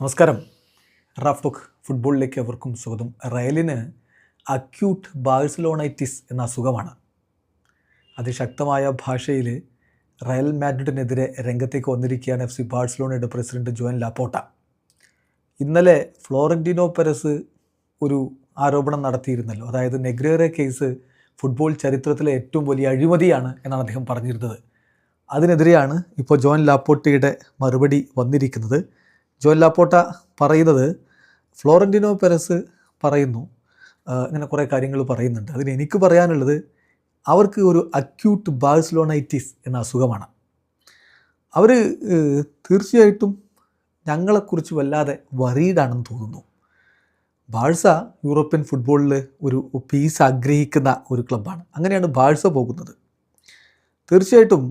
നമസ്കാരം. റാഫ്ടോക്ക് ഫുട്ബോളിലേക്ക് അവർക്കും സ്വാഗതം. റയലിന് അക്യൂട്ട് ബാഴ്സലോണൈറ്റിസ് എന്ന അസുഖമാണ്. അതിശക്തമായ ഭാഷയിൽ റയൽ മാഡ്രിഡിനെതിരെ രംഗത്തേക്ക് വന്നിരിക്കുകയാണ് FC ബാഴ്സലോണയുടെ പ്രസിഡന്റ് ജോൻ ലാപ്പോർട്ട. ഇന്നലെ ഫ്ലോറന്റീനോ പെരസ് ഒരു ആരോപണം നടത്തിയിരുന്നല്ലോ. അതായത് നെഗ്രേറെ കേസ് ഫുട്ബോൾ ചരിത്രത്തിലെ ഏറ്റവും വലിയ അഴിമതിയാണ് എന്നാണ് അദ്ദേഹം പറഞ്ഞിരുന്നത്. അതിനെതിരെയാണ് ഇപ്പോൾ ജോൻ ലാപ്പോർട്ടയുടെ മറുപടി വന്നിരിക്കുന്നത്. ജോൻ ലാപ്പോർട്ട പറയുന്നത്, ഫ്ലോറന്റീനോ പെരസ് പറയുന്നു, ഇങ്ങനെ കുറേ കാര്യങ്ങൾ പറയുന്നുണ്ട്. അതിന് എനിക്ക് പറയാനുള്ളത്, അവർക്ക് ഒരു അക്യൂട്ട് ബാഴ്സലോണൈറ്റിസ് എന്ന അസുഖമാണ്. അവർ തീർച്ചയായിട്ടും ഞങ്ങളെക്കുറിച്ച് വല്ലാതെ വറീഡാണെന്ന് തോന്നുന്നു. ബാഴ്സ യൂറോപ്യൻ ഫുട്ബോളിൽ ഒരു പീസ് ആഗ്രഹിക്കുന്ന ഒരു ക്ലബ്ബാണ്. അങ്ങനെയാണ് ബാഴ്സ പോകുന്നത്. തീർച്ചയായിട്ടും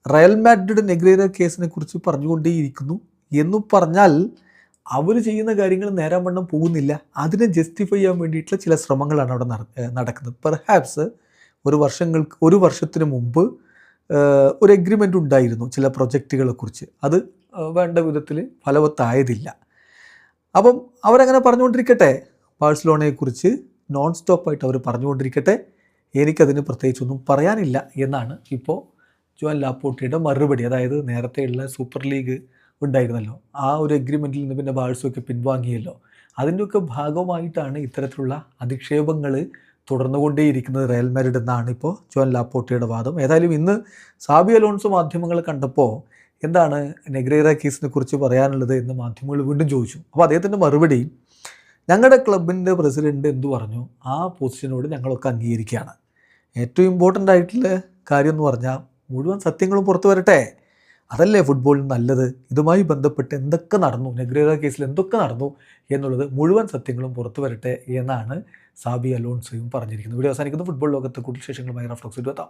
റയൽ മാഡ്രിഡ് നെഗ്രേറ കേസിനെ കുറിച്ച് പറഞ്ഞുകൊണ്ടേയിരിക്കുന്നു എന്നു പറഞ്ഞാൽ അവർ ചെയ്യുന്ന കാര്യങ്ങൾ നേരാവണ്ണം പോകുന്നില്ല. അതിനെ ജസ്റ്റിഫൈ ചെയ്യാൻ വേണ്ടിയിട്ടുള്ള ചില ശ്രമങ്ങളാണ് അവിടെ നടക്കുന്നത്. പെർഹാപ്സ് ഒരു വർഷത്തിന് മുമ്പ് ഒരു എഗ്രിമെൻ്റ് ഉണ്ടായിരുന്നു ചില പ്രൊജക്റ്റുകളെക്കുറിച്ച്. അത് വേണ്ട വിധത്തിൽ ഫലവത്തായതില്ല. അപ്പം അവരങ്ങനെ പറഞ്ഞുകൊണ്ടിരിക്കട്ടെ, ബാഴ്സലോണയെക്കുറിച്ച് നോൺ സ്റ്റോപ്പായിട്ട് അവർ പറഞ്ഞുകൊണ്ടിരിക്കട്ടെ, എനിക്കതിന് പ്രത്യേകിച്ചൊന്നും പറയാനില്ല എന്നാണ് ഇപ്പോൾ ജോൻ ലാപ്പോർട്ടയുടെ മറുപടി. അതായത് നേരത്തെയുള്ള സൂപ്പർ ലീഗ് ഉണ്ടായിരുന്നല്ലോ, ആ ഒരു എഗ്രിമെൻറ്റിൽ നിന്ന് പിന്നെ ബാഴ്സയൊക്കെ പിൻവാങ്ങിയല്ലോ. അതിൻ്റെയൊക്കെ ഭാഗമായിട്ടാണ് ഇത്തരത്തിലുള്ള അധിക്ഷേപങ്ങൾ തുടർന്നുകൊണ്ടേയിരിക്കുന്നത് റയൽ മാഡ്രിഡ് എന്നാണ് ഇപ്പോൾ ജോൻ ലാപ്പോർട്ടയുടെ വാദം. ഏതായാലും ഇന്ന് സാബി അലോൺസോ മാധ്യമങ്ങൾ കണ്ടപ്പോൾ എന്താണ് നെഗ്രേറ കേസിനെ കുറിച്ച് പറയാനുള്ളത് എന്ന് മാധ്യമങ്ങൾ വീണ്ടും ചോദിച്ചു. അപ്പോൾ അദ്ദേഹത്തിൻ്റെ മറുപടി, ഞങ്ങളുടെ ക്ലബിൻ്റെ പ്രസിഡൻറ്റ് എന്തു പറഞ്ഞു ആ പൊസിഷനോട് ഞങ്ങളൊക്കെ അംഗീകരിക്കുകയാണ്. ഏറ്റവും ഇമ്പോർട്ടൻ്റ് ആയിട്ടുള്ള കാര്യം എന്ന് പറഞ്ഞാൽ മുഴുവൻ സത്യങ്ങളും പുറത്തു വരട്ടെ, അതല്ലേ ഫുട്ബോളിന് നല്ലത്. ഇതുമായി ബന്ധപ്പെട്ട് എന്തൊക്കെ നടന്നു, നെഗ്രേറ കേസിൽ എന്തൊക്കെ നടന്നു എന്നുള്ളത് മുഴുവൻ സത്യങ്ങളും പുറത്തു വരട്ടെ എന്നാണ് സാബി അലോൺസോയും പറഞ്ഞിരിക്കുന്നത്. വീഡിയോ അവസാനിക്കുന്നു. ഫുട്ബോൾ ലോകത്തെ കൂടുതൽ വിശേഷങ്ങളുമായി റാഫ്ടോക്സിൽ എത്താം.